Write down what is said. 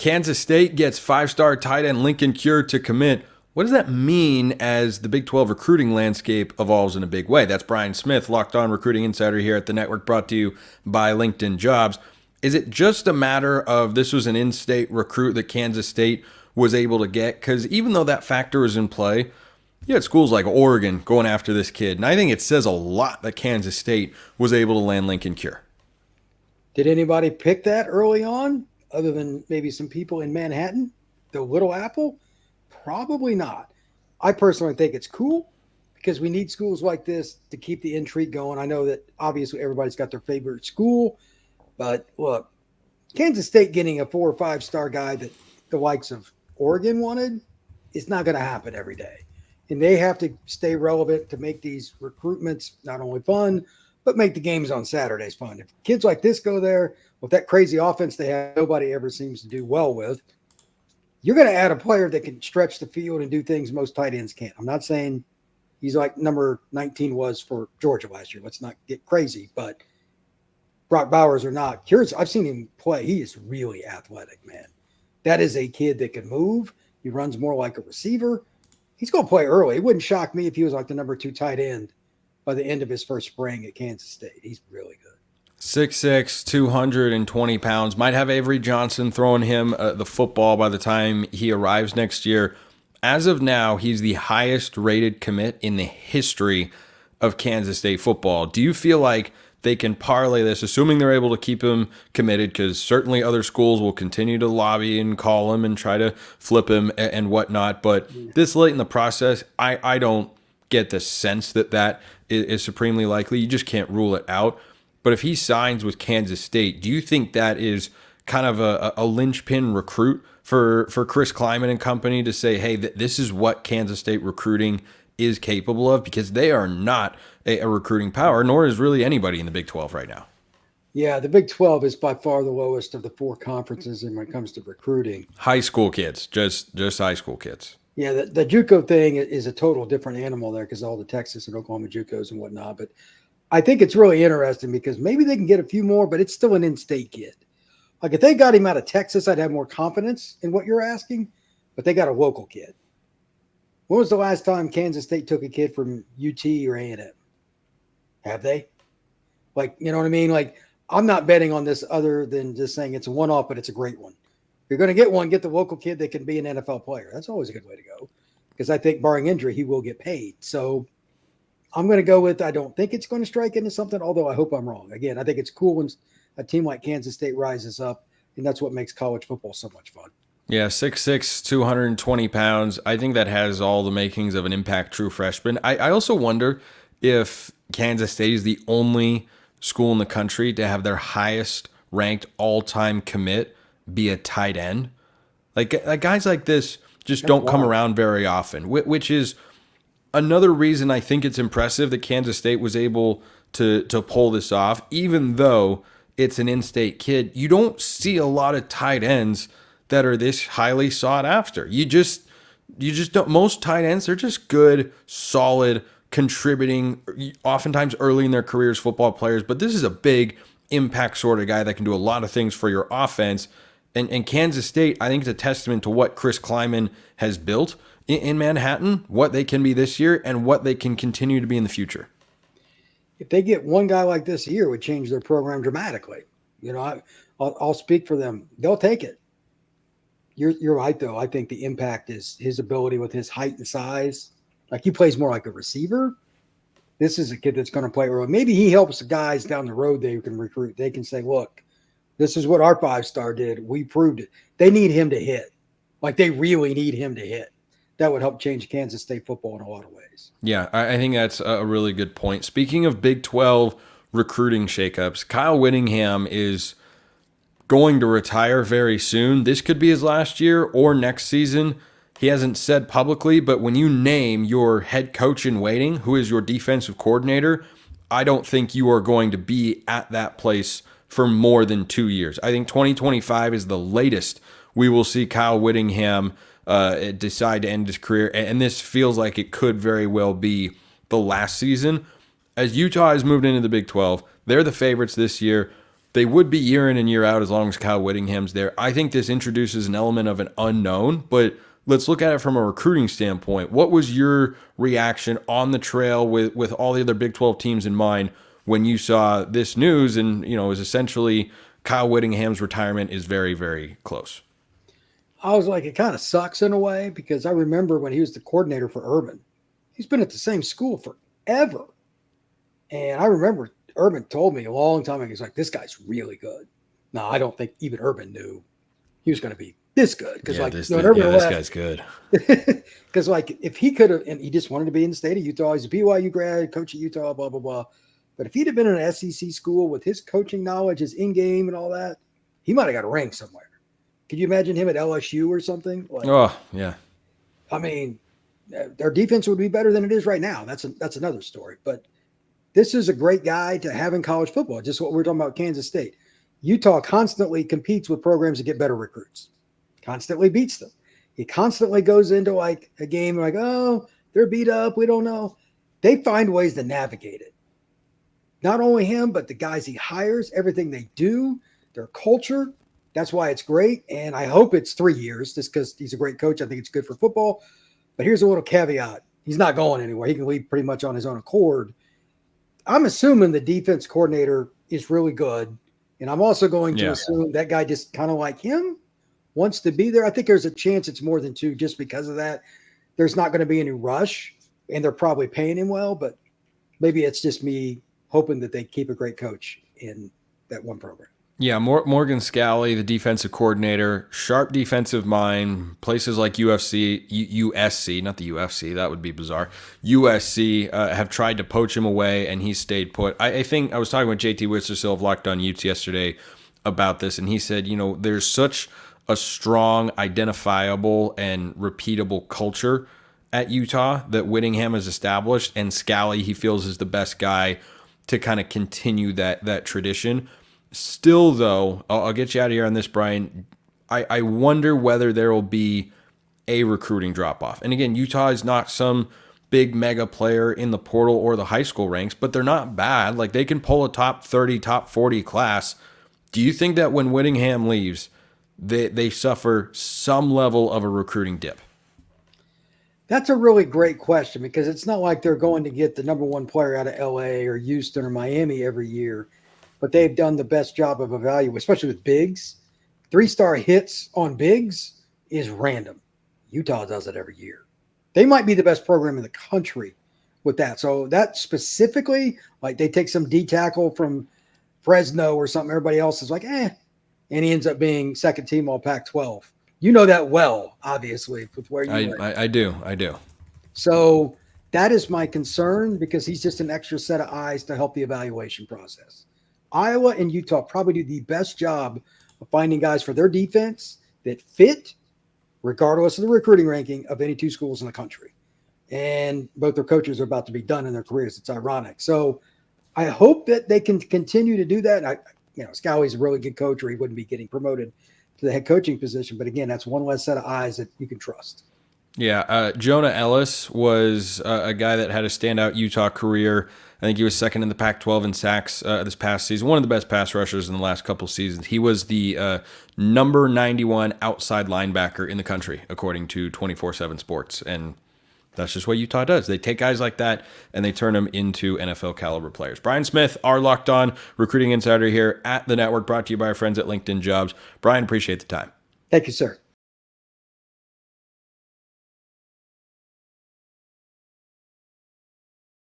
Kansas State gets 5-star tight end Linkon Cure to commit. What does that mean as the Big 12 recruiting landscape evolves in a big way? That's Brian Smith, Locked On Recruiting Insider here at the network, brought to you by LinkedIn Jobs. Is it just a matter of this was an in-state recruit that Kansas State was able to get? Because even though that factor is in play, you had schools like Oregon going after this kid. And I think it says a lot that Kansas State was able to land Linkon Cure. Did anybody pick that early on, other than maybe some people in Manhattan, the Little Apple? Probably not. I personally think it's cool because we need schools like this to keep the intrigue going. I know that obviously everybody's got their favorite school, but look, Kansas State getting a 4 or 5-star guy that the likes of Oregon wanted, it's not going to happen every day. And they have to stay relevant to make these recruitments not only fun, but make the games on Saturdays fun. If kids like this go there with that crazy offense they have, nobody ever seems to do well with, you're going to add a player that can stretch the field and do things most tight ends can't. I'm not saying he's like number 19 was for Georgia last year. Let's not get crazy, but Brock Bowers or not, curious. I've seen him play. He is really athletic, man. That is a kid that can move. He runs more like a receiver. He's going to play early. It wouldn't shock me if he was like the number 2 tight end by the end of his first spring at Kansas State. He's really good. 6'6", 220 pounds. Might have Avery Johnson throwing him the football by the time he arrives next year. As of now, he's the highest rated commit in the history of Kansas State football. Do you feel like they can parlay this, assuming they're able to keep him committed, because certainly other schools will continue to lobby and call him and try to flip him and whatnot. But this late in the process, I don't get the sense that is supremely likely. You just can't rule it out. But if he signs with Kansas State, do you think that is kind of a linchpin recruit for Chris Kleiman and company to say, hey, this is what Kansas State recruiting is capable of? Because they are not a recruiting power, nor is really anybody in the Big 12 right now. Yeah, the Big 12 is by far the lowest of the 4 conferences when it comes to recruiting. High school kids, just high school kids. Yeah, the JUCO thing is a total different animal there because all the Texas and Oklahoma JUCOs and whatnot. But I think it's really interesting because maybe they can get a few more, but it's still an in-state kid. Like if they got him out of Texas, I'd have more confidence in what you're asking, but they got a local kid. When was the last time Kansas State took a kid from UT or A&M? Have they? Like, you know what I mean? Like, I'm not betting on this other than just saying it's a one-off, but it's a great one. If you're going to get one, get the local kid that can be an NFL player. That's always a good way to go because I think barring injury, he will get paid. So I'm going to go with, I don't think it's going to strike into something, although I hope I'm wrong. Again, I think it's cool when a team like Kansas State rises up, and that's what makes college football so much fun. Yeah, 6'6", 220 pounds. I think that has all the makings of an impact true freshman. I also wonder if Kansas State is the only school in the country to have their highest ranked all-time commit be a tight end. Like guys like this just don't come around very often, which is another reason I think it's impressive that Kansas State was able to pull this off, even though it's an in-state kid. You don't see a lot of tight ends that are this highly sought after. You just don't. Most tight ends, they're just good, solid, contributing, oftentimes early in their careers football players. But this is a big impact sort of guy that can do a lot of things for your offense. And Kansas State, I think, is a testament to what Chris Kleiman has built in Manhattan, what they can be this year, and what they can continue to be in the future. If they get one guy like this a year, it would change their program dramatically. You know, I'll speak for them. They'll take it. You're right, though. I think the impact is his ability with his height and size. Like he plays more like a receiver. This is a kid that's going to play early. Maybe he helps the guys down the road they can recruit. They can say, look, this is what our 5-star did. We proved it. They need him to hit. Like they really need him to hit. That would help change Kansas State football in a lot of ways. Yeah, I think that's a really good point. Speaking of Big 12 recruiting shakeups, Kyle Whittingham is going to retire very soon. This could be his last year or next season. He hasn't said publicly, but when you name your head coach in waiting, who is your defensive coordinator, I don't think you are going to be at that place for more than 2 years. I think 2025 is the latest we will see Kyle Whittingham decide to end his career, and this feels like it could very well be the last season. As Utah has moved into the Big 12, they're the favorites this year. They would be year in and year out as long as Kyle Whittingham's there. I think this introduces an element of an unknown, but let's look at it from a recruiting standpoint. What was your reaction on the trail with all the other Big 12 teams in mind when you saw this news and, it was essentially Kyle Whittingham's retirement is very, very close? I was like, it kind of sucks in a way because I remember when he was the coordinator for Urban. He's been at the same school forever. And I remember Urban told me a long time ago, he's like, this guy's really good. Now, I don't think even Urban knew he was going to be this good. Because this guy's good. Because if he could have, and he just wanted to be in the state of Utah, he's a BYU grad, coach at Utah, blah, blah, blah. But if he'd have been in an SEC school with his coaching knowledge, his in-game and all that, he might have got a ring somewhere. Could you imagine him at LSU or something? Oh, yeah. I mean, their defense would be better than it is right now. That's another story. But this is a great guy to have in college football, just what we're talking about Kansas State. Utah constantly competes with programs to get better recruits, constantly beats them. He constantly goes into like a game like, oh, they're beat up. We don't know. They find ways to navigate it. Not only him, but the guys he hires, everything they do, their culture. That's why it's great. And I hope it's 3 years just because he's a great coach. I think it's good for football. But here's a little caveat. He's not going anywhere. He can leave pretty much on his own accord. I'm assuming the defense coordinator is really good. And I'm also going to assume that guy just kind of like him wants to be there. I think there's a chance it's more than 2 just because of that. There's not going to be any rush, and they're probably paying him well. But maybe it's just me hoping that they keep a great coach in that one program. Yeah, Morgan Scalley, the defensive coordinator, sharp defensive mind. Places like USC, not the UFC, that would be bizarre. USC have tried to poach him away, and he stayed put. I think I was talking with JT Wistersill of Locked On Utes yesterday about this, and he said, there's such a strong, identifiable, and repeatable culture at Utah that Whittingham has established, and Scalley, he feels, is the best guy to kind of continue that tradition. Still, though, I'll get you out of here on this, Brian. I wonder whether there will be a recruiting drop-off. And again, Utah is not some big mega player in the portal or the high school ranks, but they're not bad. Like, they can pull a top 30, top 40 class. Do you think that when Whittingham leaves, they suffer some level of a recruiting dip? That's a really great question because it's not like they're going to get the number 1 player out of LA or Houston or Miami every year. But they've done the best job of evaluating, especially with bigs. 3-star hits on bigs is random. Utah does it every year. They might be the best program in the country with that. So that specifically, like they take some D tackle from Fresno or something, everybody else is like, and he ends up being second team all Pac-12. You know that well, obviously, with where you were. I do. So that is my concern because he's just an extra set of eyes to help the evaluation process. Iowa and Utah probably do the best job of finding guys for their defense that fit, regardless of the recruiting ranking, of any 2 schools in the country. And both their coaches are about to be done in their careers. It's ironic. So I hope that they can continue to do that. Scalley's a really good coach or he wouldn't be getting promoted to the head coaching position. But again, that's one less set of eyes that you can trust. Yeah, Jonah Ellis was a guy that had a standout Utah career. I think he was second in the Pac-12 in sacks this past season. One of the best pass rushers in the last couple seasons. He was the number 91 outside linebacker in the country, according to 24/7 Sports. And that's just what Utah does. They take guys like that and they turn them into NFL caliber players. Brian Smith, our Locked On recruiting insider here at the network, brought to you by our friends at LinkedIn Jobs. Brian, appreciate the time. Thank you, sir.